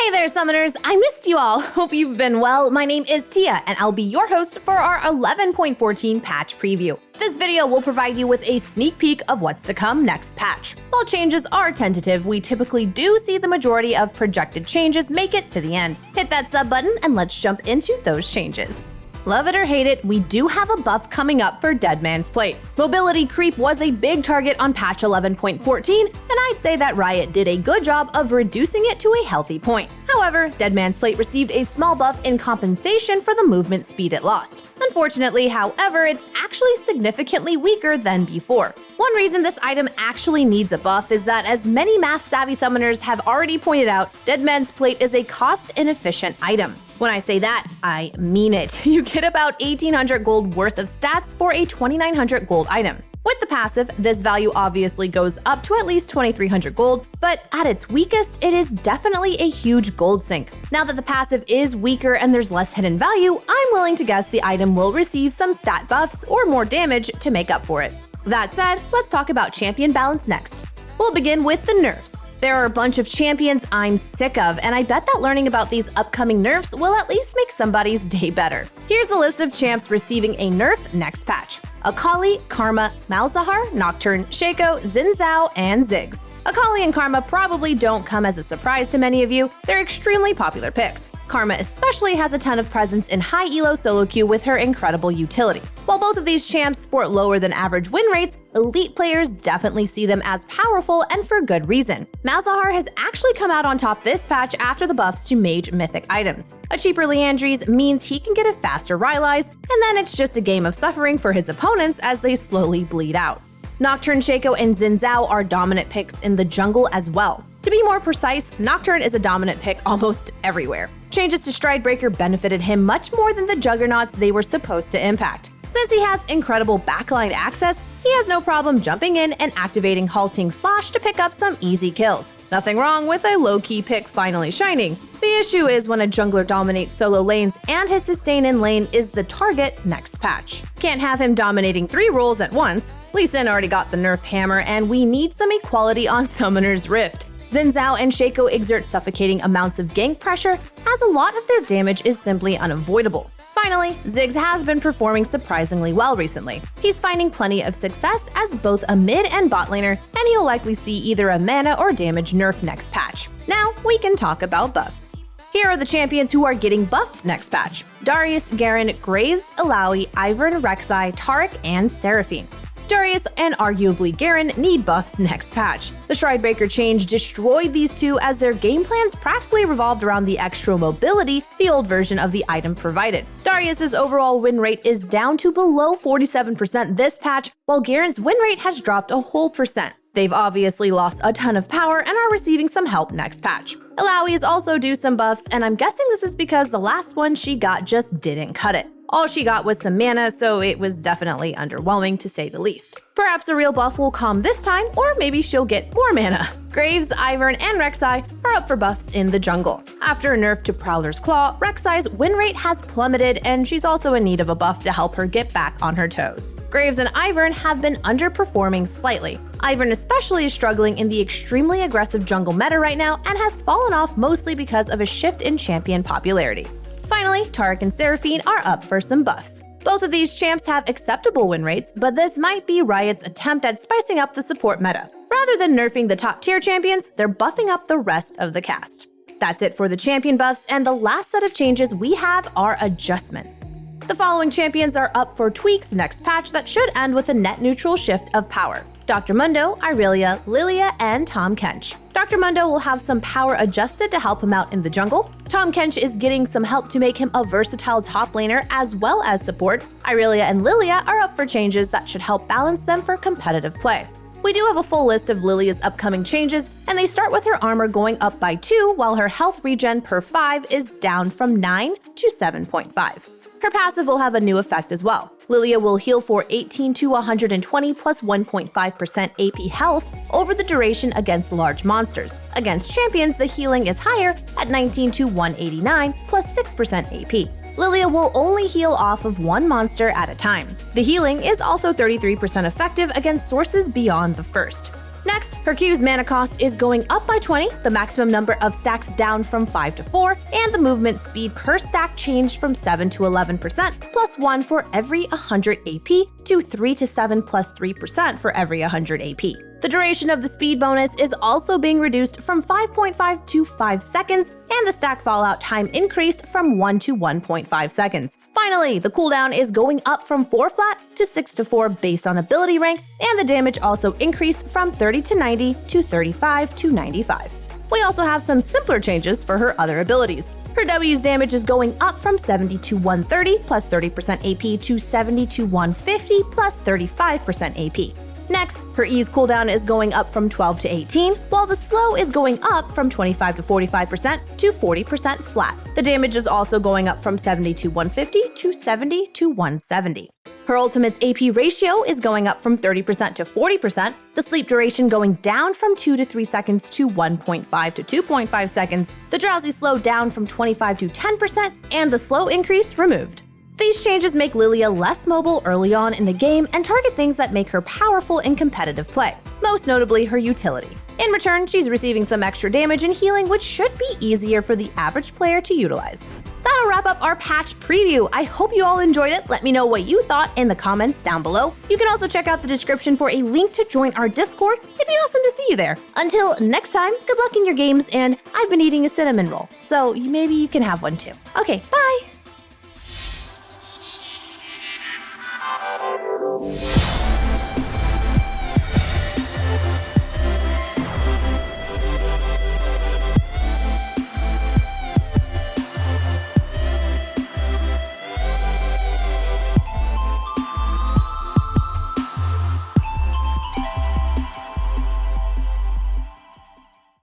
Hey there, Summoners! I missed you all! Hope you've been well. My name is Tia, and I'll be your host for our 11.14 patch preview. This video will provide you with a sneak peek of what's to come next patch. While changes are tentative, we typically do see the majority of projected changes make it to the end. Hit that sub button and let's jump into those changes. Love it or hate it, we do have a buff coming up for Dead Man's Plate. Mobility creep was a big target on patch 11.14, and I'd say that Riot did a good job of reducing it to a healthy point. However, Dead Man's Plate received a small buff in compensation for the movement speed it lost. Unfortunately, however, it's actually significantly weaker than before. One reason this item actually needs a buff is that, as many math-savvy summoners have already pointed out, Dead Man's Plate is a cost-inefficient item. When I say that, I mean it. You get about 1,800 gold worth of stats for a 2,900 gold item. With the passive, this value obviously goes up to at least 2,300 gold, but at its weakest, it is definitely a huge gold sink. Now that the passive is weaker and there's less hidden value, I'm willing to guess the item will receive some stat buffs or more damage to make up for it. That said, let's talk about champion balance next. We'll begin with the nerfs. There are a bunch of champions I'm sick of, and I bet that learning about these upcoming nerfs will at least make somebody's day better. Here's a list of champs receiving a nerf next patch: Akali, Karma, Malzahar, Nocturne, Shaco, Xin Zhao, and Ziggs. Akali and Karma probably don't come as a surprise to many of you. They're extremely popular picks. Karma especially has a ton of presence in high elo solo queue with her incredible utility. While both of these champs sport lower than average win rates, elite players definitely see them as powerful, and for good reason. Malzahar has actually come out on top this patch after the buffs to mage mythic items. A cheaper Liandry's means he can get a faster Rylai's, and then it's just a game of suffering for his opponents as they slowly bleed out. Nocturne, Shaco, and Xin Zhao are dominant picks in the jungle as well. To be more precise, Nocturne is a dominant pick almost everywhere. Changes to Stridebreaker benefited him much more than the juggernauts they were supposed to impact. Since he has incredible backline access, he has no problem jumping in and activating Halting Slash to pick up some easy kills. Nothing wrong with a low-key pick finally shining. The issue is when a jungler dominates solo lanes and his sustain in lane is the target next patch. Can't have him dominating 3 roles at once. Lee Sin already got the nerf hammer, and we need some equality on Summoner's Rift. Xin Zhao and Shaco exert suffocating amounts of gank pressure, as a lot of their damage is simply unavoidable. Finally, Ziggs has been performing surprisingly well recently. He's finding plenty of success as both a mid and bot laner, and he'll likely see either a mana or damage nerf next patch. Now, we can talk about buffs. Here are the champions who are getting buffed next patch: Darius, Garen, Graves, Illaoi, Ivern, Rek'Sai, Taric, and Seraphine. Darius and arguably Garen need buffs next patch. The Stridebreaker change destroyed these two, as their game plans practically revolved around the extra mobility the old version of the item provided. Darius's overall win rate is down to below 47% this patch, while Garen's win rate has dropped a whole percent. They've obviously lost a ton of power and are receiving some help next patch. Illaoi is also due some buffs, and I'm guessing this is because the last one she got just didn't cut it. All she got was some mana, so it was definitely underwhelming to say the least. Perhaps a real buff will come this time, or maybe she'll get more mana. Graves, Ivern, and Rek'Sai are up for buffs in the jungle. After a nerf to Prowler's Claw, Rek'Sai's win rate has plummeted, and she's also in need of a buff to help her get back on her toes. Graves and Ivern have been underperforming slightly. Ivern especially is struggling in the extremely aggressive jungle meta right now and has fallen off mostly because of a shift in champion popularity. Finally, Taric and Seraphine are up for some buffs. Both of these champs have acceptable win rates, but this might be Riot's attempt at spicing up the support meta. Rather than nerfing the top tier champions, they're buffing up the rest of the cast. That's it for the champion buffs, and the last set of changes we have are adjustments. The following champions are up for tweaks next patch that should end with a net neutral shift of power: Dr. Mundo, Irelia, Lilia, and Tahm Kench. Dr. Mundo will have some power adjusted to help him out in the jungle. Tahm Kench is getting some help to make him a versatile top laner as well as support. Irelia and Lilia are up for changes that should help balance them for competitive play. We do have a full list of Lilia's upcoming changes, and they start with her armor going up by 2, while her health regen per 5 is down from 9 to 7.5. Her passive will have a new effect as well. Lilia will heal for 18 to 120 plus 1.5% AP health over the duration against large monsters. Against champions, the healing is higher at 19 to 189 plus 6% AP. Lilia will only heal off of one monster at a time. The healing is also 33% effective against sources beyond the first. Next, her Q's mana cost is going up by 20, the maximum number of stacks down from 5 to 4, and the movement speed per stack changed from 7 to 11%, plus 1 for every 100 AP, to 3 to 7 plus 3% for every 100 AP. The duration of the speed bonus is also being reduced from 5.5 to 5 seconds, and the stack fallout time increased from 1 to 1.5 seconds. Finally, the cooldown is going up from 4 flat to 6 to 4 based on ability rank, and the damage also increased from 30 to 90 to 35 to 95. We also have some simpler changes for her other abilities. Her W's damage is going up from 70 to 130 plus 30% AP to 70 to 150 plus 35% AP. Next, her E's cooldown is going up from 12 to 18, while the slow is going up from 25 to 45% to 40% flat. The damage is also going up from 70 to 150 to 70 to 170. Her ultimate's AP ratio is going up from 30% to 40%, the sleep duration going down from 2 to 3 seconds to 1.5 to 2.5 seconds, the drowsy slow down from 25 to 10%, and the slow increase removed. These changes make Lilia less mobile early on in the game and target things that make her powerful in competitive play, most notably her utility. In return, she's receiving some extra damage and healing, which should be easier for the average player to utilize. That'll wrap up our patch preview. I hope you all enjoyed it. Let me know what you thought in the comments down below. You can also check out the description for a link to join our Discord. It'd be awesome to see you there. Until next time, good luck in your games, and I've been eating a cinnamon roll, so maybe you can have one too. Okay, bye!